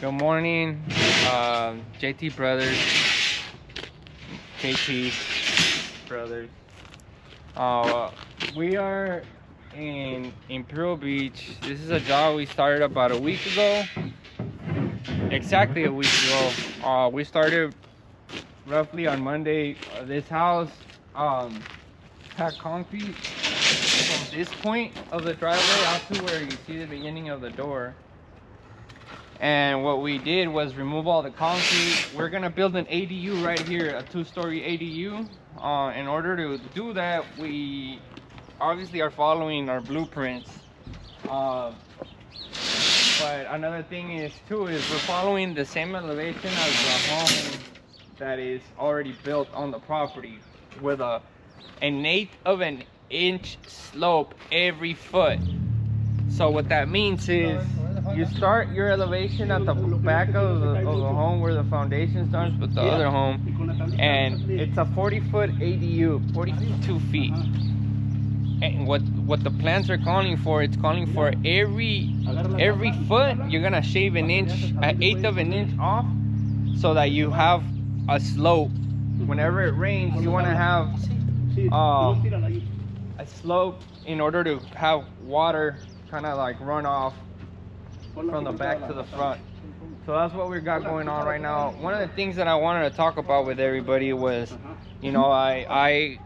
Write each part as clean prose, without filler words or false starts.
Good morning, JT Brothers, KT Brothers. We are in Imperial Beach. This is a job we started about a week ago. Exactly a week ago. We started roughly on Monday. This house had concrete from this point of the driveway out to where you see the beginning of the door. And what we did was remove all the concrete. We're gonna build an ADU right here, a 2-story ADU. In order to do that, we obviously are following our blueprints. But another thing is we're following the same elevation as the home that is already built on the property, with an 1/8 of an inch slope every foot. So what that means is you start your elevation at the back of the home where the foundation starts with the other home, and it's a 40-foot ADU, 42 feet. And what the plans are calling for, it's calling for every foot you're gonna shave an inch, 1/8 of an inch off, so that you have a slope. Whenever it rains, you want to have a slope in order to have water kind of like run off from the back to the front. So that's what we got going on right now. One of the things that I wanted to talk about with everybody was, you know, I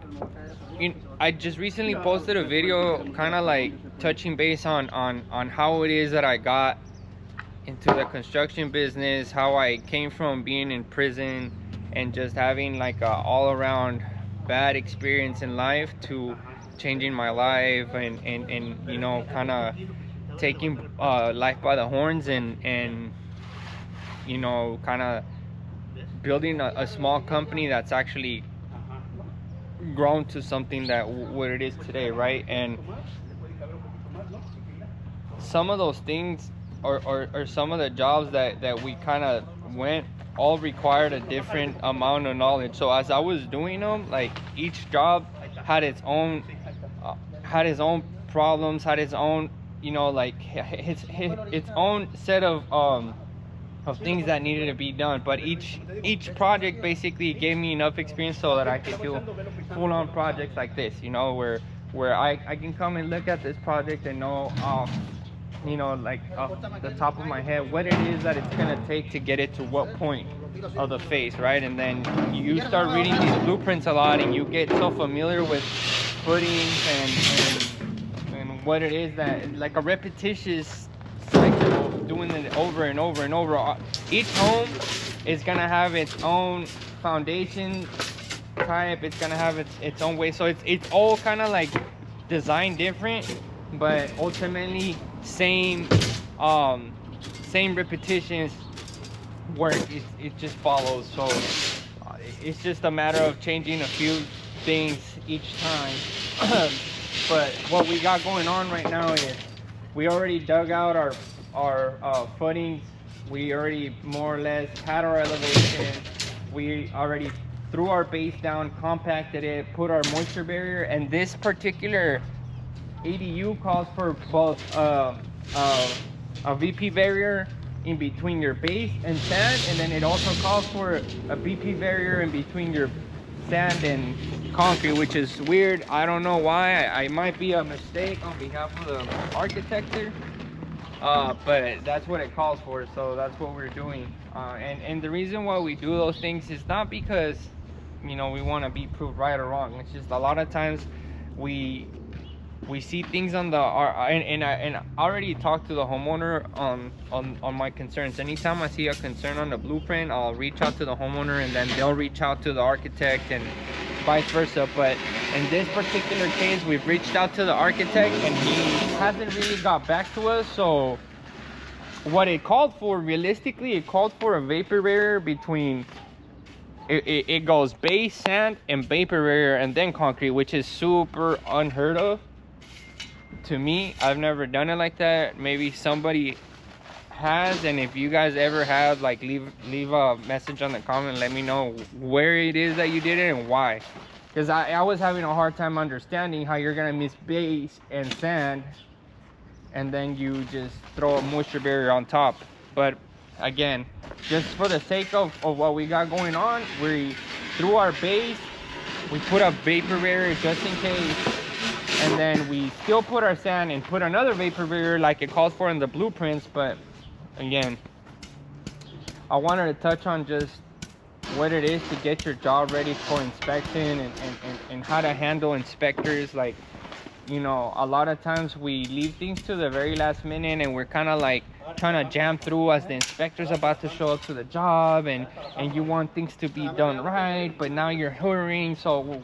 just recently posted a video kind of like touching base on how it is that I got into the construction business, how I came from being in prison and just having like a all-around bad experience in life to changing my life and you know, kind of taking life by the horns and you know, kind of building a small company that's actually grown to something that what it is today, right? And some of those things or some of the jobs that we kind of went all required a different amount of knowledge. So as I was doing them, like each job had its own problems, had its own, you know, like its own set of things that needed to be done. But each project basically gave me enough experience so that I could do full-on projects like this, you know, where I can come and look at this project and know you know, like off the top of my head what it is that it's gonna take to get it to what point of the face, right? And then you start reading these blueprints a lot and you get so familiar with footings and what it is that, like a repetitious cycle of doing it over and over and over. Each home is gonna have its own foundation type, it's gonna have its own way, so it's all kind of like designed different, but ultimately same repetitions where it just follows. So it's just a matter of changing a few things each time. But what we got going on right now is we already dug out our footings. We already more or less had our elevation. We already threw our base down, compacted it, put our moisture barrier, and this particular ADU calls for both a VP barrier in between your base and sand, and then it also calls for a BP barrier in between your sand and concrete, which is weird. I don't know why. I might be a mistake on behalf of the architect here, but that's what it calls for, so that's what we're doing. And the reason why we do those things is not because, you know, we want to be proved right or wrong. It's just a lot of times we see things on the and I already talked to the homeowner on my concerns. Anytime I see a concern on the blueprint, I'll reach out to the homeowner and then they'll reach out to the architect and vice versa. But in this particular case, we've reached out to the architect and he hasn't really got back to us. So what it called for, realistically, it called for a vapor barrier between it goes base, sand, and vapor barrier, and then concrete, which is super unheard of to me. I've never done it like that. Maybe somebody has, and if you guys ever have, like, leave a message on the comment, let me know where it is that you did it and why, because I was having a hard time understanding how you're gonna mix base and sand and then you just throw a moisture barrier on top. But again, just for the sake of what we got going on, we through our base, we put a vapor barrier just in case, and then we still put our sand and put another vapor barrier like it calls for in the blueprints. But again, I wanted to touch on just what it is to get your job ready for inspection, and how to handle inspectors. Like, you know, a lot of times we leave things to the very last minute, and we're kind of like trying to jam through as the inspector's about to show up to the job, and you want things to be done right, but now you're hurrying. So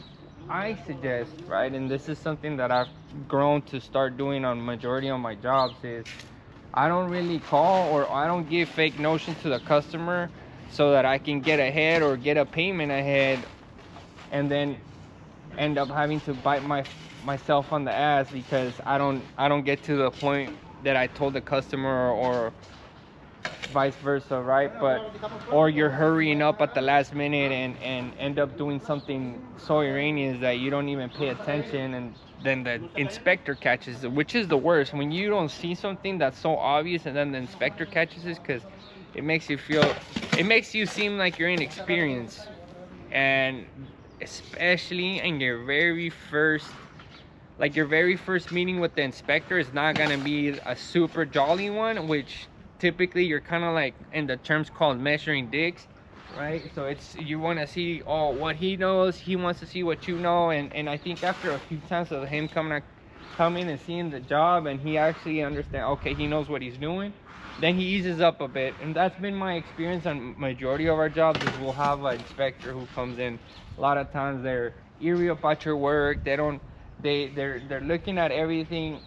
I suggest, right, and this is something that I've grown to start doing on majority of my jobs, is I don't really call, or I don't give fake notions to the customer so that I can get ahead or get a payment ahead, and then end up having to bite myself on the ass because I don't get to the point that I told the customer, or vice versa, right? But or you're hurrying up at the last minute and end up doing something so erroneous that you don't even pay attention, and then the inspector catches it, which is the worst, when you don't see something that's so obvious and then the inspector catches it, because it makes you seem like you're inexperienced. And especially in your very first meeting with the inspector is not gonna be a super jolly one, which typically you're kind of like in the terms called measuring dicks, right? So it's, you want to see what he knows, he wants to see what you know, and I think after a few times of him coming and seeing the job, and he actually understand, okay, he knows what he's doing, then he eases up a bit. And that's been my experience on majority of our jobs, is we'll have an inspector who comes in. A lot of times they're eerie about your work. They're looking at everything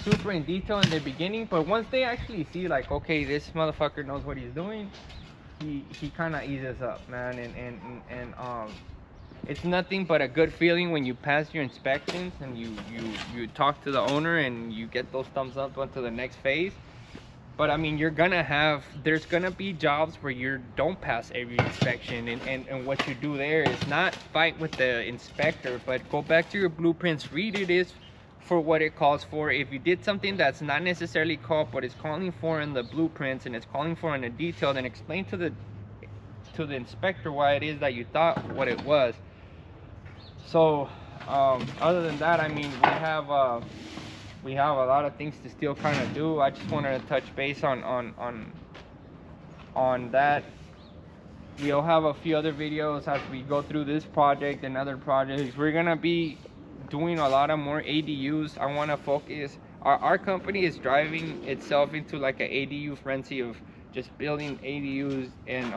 super in detail in the beginning, but once they actually see, like, okay, this motherfucker knows what he's doing, he kind of eases up, man. And it's nothing but a good feeling when you pass your inspections and you talk to the owner and you get those thumbs up onto the next phase. But I mean, there's gonna be jobs where you don't pass every inspection, and what you do there is not fight with the inspector, but go back to your blueprints, read it for what it calls for. If you did something that's not necessarily called, but it's calling for in the blueprints and it's calling for in the detail, then explain to the inspector why it is that you thought what it was. So other than that, I mean, we have a lot of things to still kind of do. I just wanted to touch base on that. We'll have a few other videos as we go through this project and other projects. We're gonna be doing a lot of more ADUs. I want to focus. Our company is driving itself into like an ADU frenzy of just building ADUs, and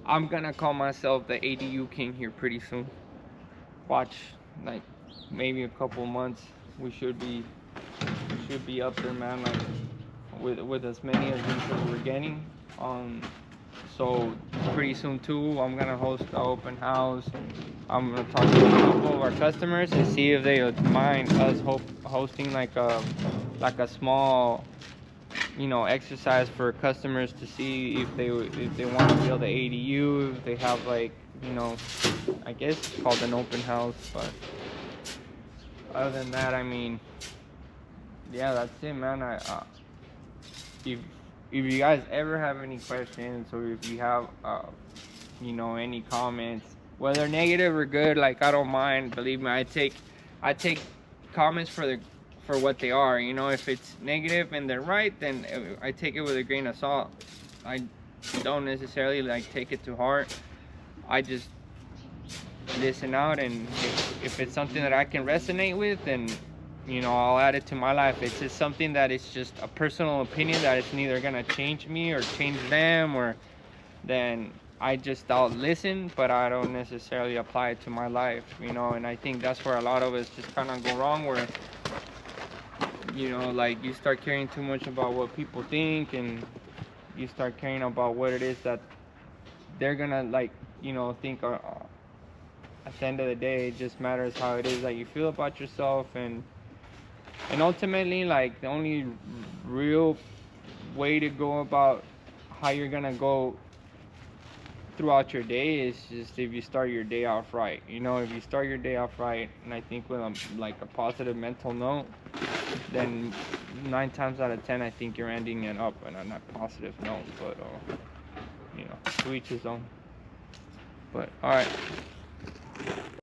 I'm gonna call myself the ADU king here pretty soon. Watch, like maybe a couple months, we should be up there, man, like with as many as we're getting. So pretty soon too, I'm gonna host an open house. I'm gonna talk to a couple of our customers and see if they would mind us hosting like a small, you know, exercise for customers to see if they want to build an ADU, if they have, like, you know, I guess it's called an open house. But other than that, I mean, yeah, that's it, man. If you guys ever have any questions, or if you have you know, any comments, whether negative or good, like, I don't mind. Believe me, I take comments for what they are. You know, if it's negative and they're right, then I take it with a grain of salt. I don't necessarily like take it to heart. I just listen out, and if it's something that I can resonate with, then, you know, I'll add it to my life. It's just something that is just a personal opinion that it's neither gonna change me or change them, or then I'll listen, but I don't necessarily apply it to my life, you know. And I think that's where a lot of us just kind of go wrong, where, you know, like, you start caring too much about what people think, and you start caring about what it is that they're gonna, like, you know, think. At the end of the day, it just matters how it is that you feel about yourself, and ultimately, like, the only real way to go about how you're gonna go throughout your day is just if you start your day off right. You know, if you start your day off right, and I think with like a positive mental note, then 9 times out of 10, I think you're ending it up on a positive note. But you know, to each his own. But all right.